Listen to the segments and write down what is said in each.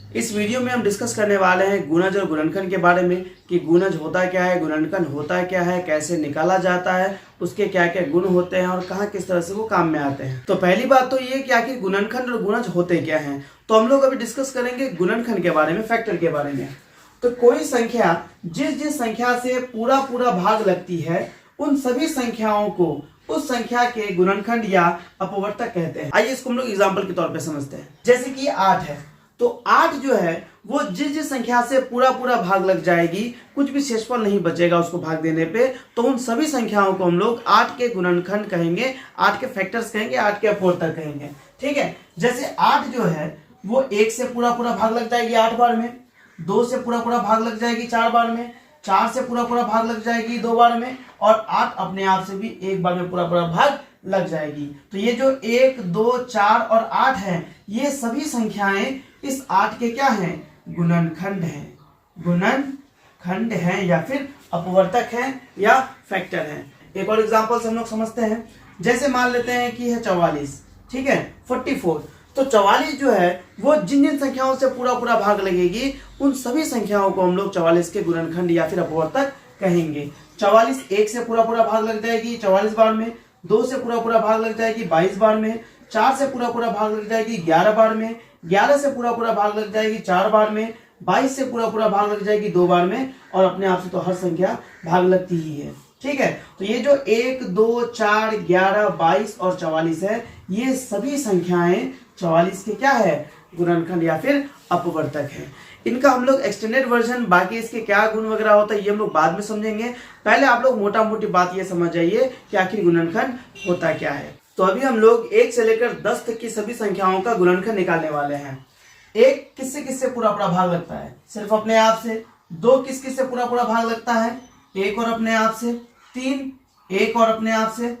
इस वीडियो में हम डिस्कस करने वाले हैं गुणज और गुणनखंड के बारे में कि गुणज होता क्या है, गुणनखंड होता क्या है, कैसे निकाला जाता है, उसके क्या क्या गुण होते हैं और कहाँ किस तरह से वो काम में आते हैं। तो पहली बात तो ये कि आखिर गुणनखंड और गुणज होते क्या हैं। तो हम लोग अभी डिस्कस करेंगे गुणनखंड के बारे में, फैक्टर के बारे में। तो कोई संख्या जिस संख्या से पूरा भाग लगती है उन सभी संख्याओं को उस संख्या के गुणनखंड या अपवर्तक कहते हैं। आइए इसको हम लोग एग्जाम्पल के तौर पे समझते हैं। जैसे कि 8 है, तो 8 जो है वो जिस संख्या से पूरा भाग लग जाएगी, कुछ भी शेषफल नहीं बचेगा उसको भाग देने पे, तो उन सभी संख्याओं को हम लोग 8 के गुणनखंड कहेंगे, 8 के फैक्टर्स कहेंगे, 8 के अपवर्तक कहेंगे। ठीक है। जैसे 8 जो है वो 1 से पूरा भाग लग जाएगी 8 बार में, 2 से पूरा भाग लग जाएगी 4 बार में, 4 से पूरा भाग लग जाएगी 2 बार में, और 8 अपने आप से भी 1 बार में पूरा भाग लग जाएगी। तो ये जो 1, 2, 4 और 8 है, ये सभी संख्याएं इस 8 के क्या हैं? गुणनखंड हैं, गुणनखंड हैं या फिर अपवर्तक हैं या फैक्टर हैं। एक और एग्जांपल से हम लोग समझते हैं। जैसे मान लेते हैं कि है 44, ठीक है, 44। तो 44 जो है वो जिन संख्याओं से पूरा भाग लगेगी उन सभी संख्याओं को हम लोग 44 के गुणनखंड या फिर अपवर्तक कहेंगे। 44 1 से पूरा भाग लग जाएगी 44 बार में, 2 से पूरा भाग लग जाएगी 22 बार में, 4 से पूरा भाग लग जाएगी 11 बार में, 11 से पूरा भाग लग जाएगी 4 बार में, 22 से पूरा भाग लग जाएगी 2 बार में, और अपने आप से तो हर संख्या भाग लगती ही है। ठीक है। तो ये जो 1, 2, 4, 11, 22 और 44 है, ये सभी संख्याएं 44 के क्या है? गुणनखंड या फिर अपवर्तक है। इनका हम लोग एक्सटेंडेड वर्जन, बाकी इसके क्या गुण वगैरह होता है ये हम लोग बाद में समझेंगे। पहले आप लोग मोटा मोटी बात ये समझ जाइए कि आखिर गुणनखंड होता क्या है। तो अभी हम लोग 1 से लेकर 10 तक की सभी संख्याओं का गुणनखंड निकालने वाले हैं। 1 किससे पूरा भाग लगता है? सिर्फ अपने आप से। 2 किससे पूरा भाग लगता है? 1 और अपने आप से। 3 1 और अपने आप से।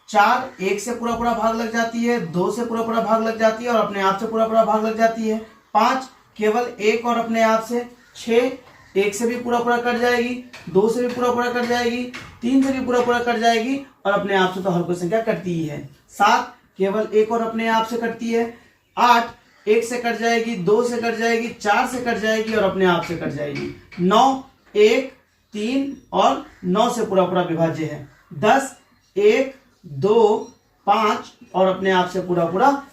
4 1 से पूरा भाग लग जाती है, 2 से पूरा भाग लग जाती है और अपने आप से पूरा भाग लग जाती है। 5 केवल 1 और अपने आप से। 6 1 से भी पूरा कट जाएगी, 2 से भी पूरा कट जाएगी, 3 से भी पूरा कट जाएगी और अपने आप से तो हर कोई संख्या कटती ही है। 7 केवल 1 और अपने आप से कटती है। 8 1 से कट जाएगी, 2 से कट जाएगी, 4 से कट जाएगी और अपने आप से कट जाएगी। 9 1 3 और 9 से पूरा विभाज्य है। 10 1 2 5 और अपने आप से पूरा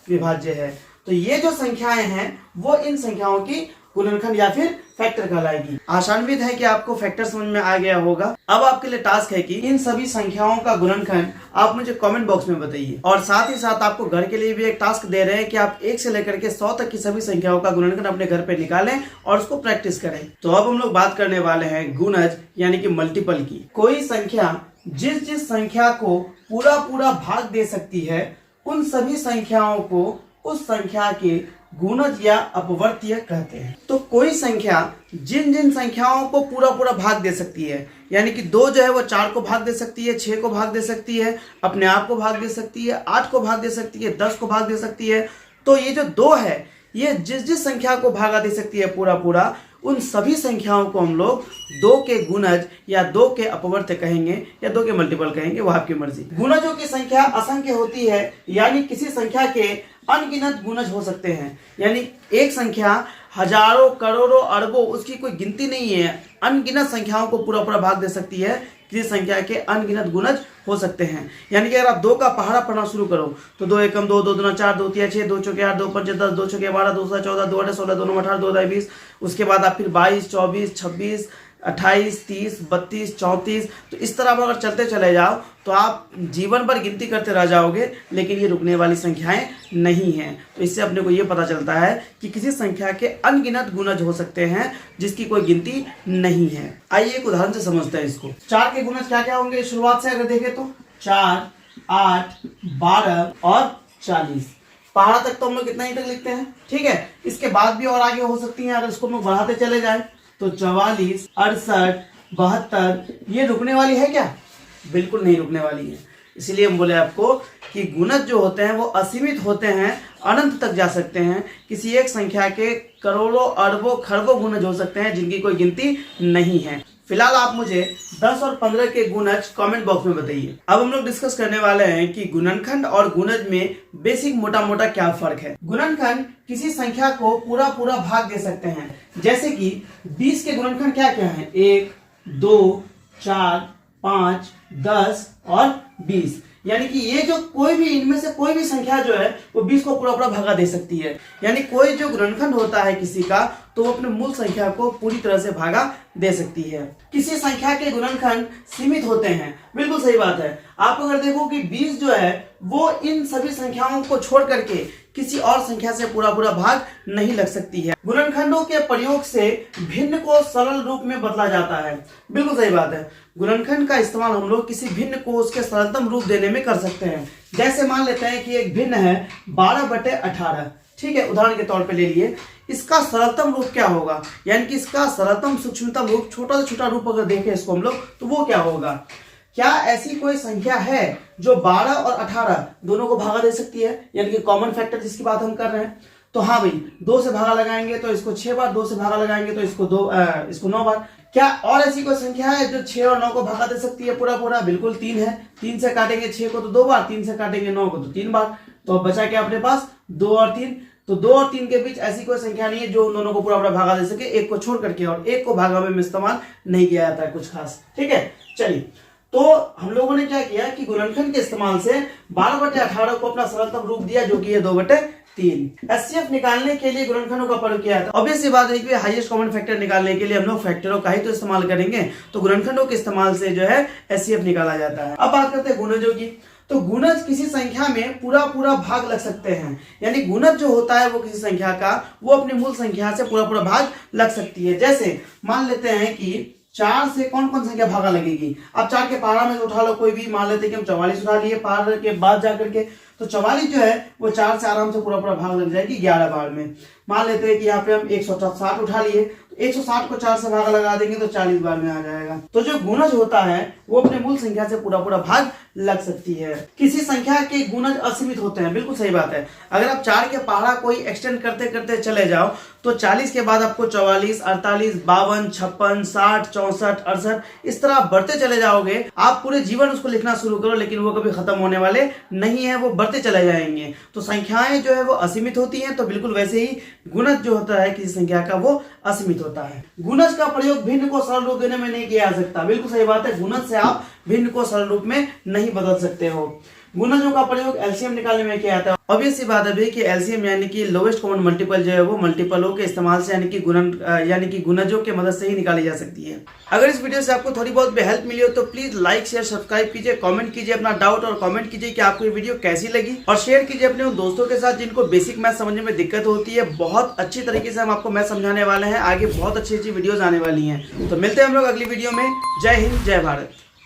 विभाज्य है। तो ये जो संख्याएं हैं वो इन संख्याओं की गुणनखंड या फिर फैक्टर कहलाएगी। आशान्वित है कि आपको फैक्टर समझ में आ गया होगा। अब आपके लिए टास्क है कि इन सभी संख्याओं का गुणनखंड आप मुझे कमेंट बॉक्स में बताइए, और साथ ही साथ आपको घर के लिए भी एक टास्क दे रहे हैं कि आप 1 से लेकर के 100 तक की सभी संख्याओं का गुणनखंड अपने घर पे निकालें और उसको प्रैक्टिस करें। तो अब हम लोग बात करने वाले हैं गुणज यानी कि मल्टीपल की। कोई संख्या जिस संख्या को पूरा भाग दे सकती है उन सभी संख्याओं को उस संख्या के गुणज या अपवर्त्य कहते हैं। तो कोई संख्या जिन संख्याओं को पूरा भाग दे सकती है, यानी कि 2 जो है वो 4 को भाग दे सकती है, 6 को भाग दे सकती है, अपने आप को भाग दे सकती है, 8 को भाग दे सकती है, 10 को भाग दे सकती है। तो ये जो 2 है, ये जिस संख्या को भागा दे सकती है पूरा, उन सभी संख्याओं को हम लोग 2 के गुणज या 2 के अपवर्त्य कहेंगे या 2 के मल्टीपल कहेंगे, वो आपकी मर्जी। गुणजों की संख्या असंख्य होती है, यानी किसी संख्या के अनगिनत गुणज हो सकते हैं। यानी एक संख्या हजारों करोड़ों अरबों, उसकी कोई गिनती नहीं है, अनगिनत संख्याओं को पूरा भाग दे सकती है। किसी संख्या के अनगिनत गुणज हो सकते हैं। यानी कि अगर आप 2 का पहाड़ा पढ़ना शुरू करो तो 2 एकम 2, 2 दूना 4, 2 तिया 6, 2 चौके 8, 2 पंचे 10, 2 छके 12, 2 7 14, 2 8 16, 2 9 18, 2 10 20। उसके बाद आप फिर 22, 24, 26, 28, 30, 32, 34। तो इस तरह अगर चलते चले जाओ तो आप जीवन भर गिनती करते रह जाओगे, लेकिन ये रुकने वाली संख्याएं नहीं हैं। तो इससे अपने को ये पता चलता है कि किसी संख्या के अनगिनत गुणज हो सकते हैं जिसकी कोई गिनती नहीं है। आइए एक उदाहरण से समझते हैं इसको। 4 के गुणज क्या क्या होंगे शुरुआत से अगर देखें तो 4, 8, 12 और 40। पहाड़ा तक तो हम लोग इतना ही तक लिखते हैं। ठीक है। इसके बाद भी और आगे हो सकती हैं, अगर इसको हम लोग बढ़ाते चले जाए तो 44, 68, 72। ये रुकने वाली है क्या? बिल्कुल नहीं रुकने वाली है। इसलिए हम बोले आपको कि गुणज जो होते हैं वो असीमित होते हैं, अनंत तक जा सकते हैं। किसी एक संख्या के करोड़ों अरबों खरबों गुणज हो सकते हैं जिनकी कोई गिनती नहीं है। फिलहाल आप मुझे 10 और 15 के गुणज कमेंट बॉक्स में बताइए। अब हम लोग डिस्कस करने वाले हैं कि गुणनखंड और गुणज में बेसिक मोटा मोटा क्या फर्क है। गुणनखंड किसी संख्या को पूरा पूरा भाग दे सकते हैं, जैसे कि 20 के गुणनखंड क्या क्या है, 1, 2, 4, 5, 10 और 20। यानी कि ये जो कोई भी इनमें से कोई भी संख्या जो है वो 20 को पूरा पूरा भागा दे सकती है। यानी कोई जो गुणनखंड होता है किसी का, तो वो अपने मूल संख्या को पूरी तरह से भागा दे सकती है। किसी संख्या के गुणनखंड सीमित होते हैं, बिल्कुल सही बात है। आप अगर देखो कि 20 जो है वो इन सभी संख्याओं को छोड़ करके किसी और संख्या से पूरा पूरा भाग नहीं लग सकती है। गुणनखंडों के प्रयोग से भिन्न को सरल रूप में बदला जाता है, बिल्कुल सही बात है। गुणनखंड का इस्तेमाल हम लोग किसी भिन्न को उसके सरलतम रूप देने में कर सकते हैं। जैसे मान लेते हैं कि एक भिन्न है 12/18, ठीक है, उदाहरण के तौर पे ले लिए। इसका सरलतम रूप क्या होगा, यानी कि इसका सरलतम सूक्ष्मतम रूप, छोटा से छोटा रूप अगर देखें इसको हम लोग, तो वो क्या होगा। क्या ऐसी कोई संख्या है जो 12 और 18 दोनों को भागा दे सकती है, यानी कि कॉमन फैक्टर जिसकी बात हम कर रहे हैं। तो हाँ भाई, 2 से भागा लगाएंगे तो इसको 6 बार, 2 से भागा लगाएंगे तो इसको 9 बार। क्या और ऐसी कोई संख्या है जो 6 और 9 को भागा दे सकती है पूरा पूरा? बिल्कुल 3 है। 3 से काटेंगे 6 को तो 2 बार, 3 से काटेंगे 9 को तो 3 बार। तो अब बचा क्या अपने पास, 2 और 3। तो 2 और 3 के बीच ऐसी कोई संख्या नहीं है जो उन दोनों को पूरा पूरा भागा दे सके, एक को छोड़ करके, और एक को भागा में इस्तेमाल नहीं किया जाता है कुछ खास, ठीक है। चलिए, तो हम लोगों ने क्या किया कि गुणनखंड के इस्तेमाल से 12/18 को अपना सरलतम रूप दिया, जो कि है 2/3। एचसीएफ निकालने के लिए गुणनखंडों का प्रयोग किया था। ऑब्वियस सी बात है कि हाईएस्ट कॉमन फैक्टर निकालने के लिए हम लोग फैक्टरों का ही तो इस्तेमाल करेंगे, तो गुणनखंडों के इस्तेमाल से जो है एचसीएफ निकाला जाता है। अब बात करते हैं गुणजों की। तो गुणज किसी संख्या में पूरा पूरा भाग लग सकते हैं, यानी गुणज जो होता है वो किसी संख्या का, वो अपनी मूल संख्या से पूरा पूरा भाग लग सकती है। जैसे मान लेते हैं कि 4 से कौन कौन संख्या भागा लगेगी। अब 4 के पारा में से उठा लो कोई भी, मान लेते हैं कि हम 44 उठा लिए पार के बाद जाकर के, तो 44 जो है वो 4 से आराम से पूरा पूरा भाग लग जाएगी 11 बार में। मान लेते हैं कि यहाँ पे हम 160 उठा लिए, तो 160 को 4 से भागा लगा देंगे तो 40 बार में आ जाएगा। तो जो गुणज होता है वो अपने मूल संख्या से पूरा पूरा भाग लग सकती है। किसी संख्या के गुणज असीमित होते हैं, बिल्कुल सही बात है। अगर आप 4 के पहाड़ा कोई एक्सटेंड करते करते चले जाओ तो 40 के बाद आपको 44, 48, 52, 56, 60, 64, 68 इस तरह आप बढ़ते चले जाओगे। आप पूरे जीवन उसको लिखना शुरू करो, लेकिन वो कभी खत्म होने वाले नहीं है, वो बढ़ते चले जाएंगे। तो संख्याएं जो है वो असीमित होती हैं, तो बिल्कुल वैसे ही गुणज जो होता है किसी संख्या का वो असीमित होता है। गुणज का प्रयोग भिन्न को सरल रूप देने में नहीं किया जा सकता, बिल्कुल सही बात है। गुणज से आप भिन्न को सरल रूप में नहीं बदल सकते हो। गुणजों का प्रयोग एलसीएम निकालने में किया जाता है। ऑब्वियस सी बात है भाई कि एलसीएम यानी कि लोवेस्ट कॉमन मल्टीपल जो है वो मल्टीपलों के इस्तेमाल से यानी कि गुणजों के मदद से ही निकाली जा सकती है। अगर इस वीडियो से आपको थोड़ी बहुत भी हेल्प मिली हो तो प्लीज लाइक शेयर सब्सक्राइब कीजिए, कमेंट कीजिए अपना डाउट और कमेंट कीजिए कि आपको ये वीडियो कैसी लगी, और शेयर कीजिए अपने उन दोस्तों के साथ जिनको बेसिक मैथ समझने में दिक्कत होती है। बहुत अच्छी तरीके से हम आपको मैथ समझाने वाले हैं, आगे बहुत अच्छी अच्छी वीडियोज आने वाली हैं। तो मिलते हैं हम लोग अगली वीडियो में। जय हिंद, जय भारत।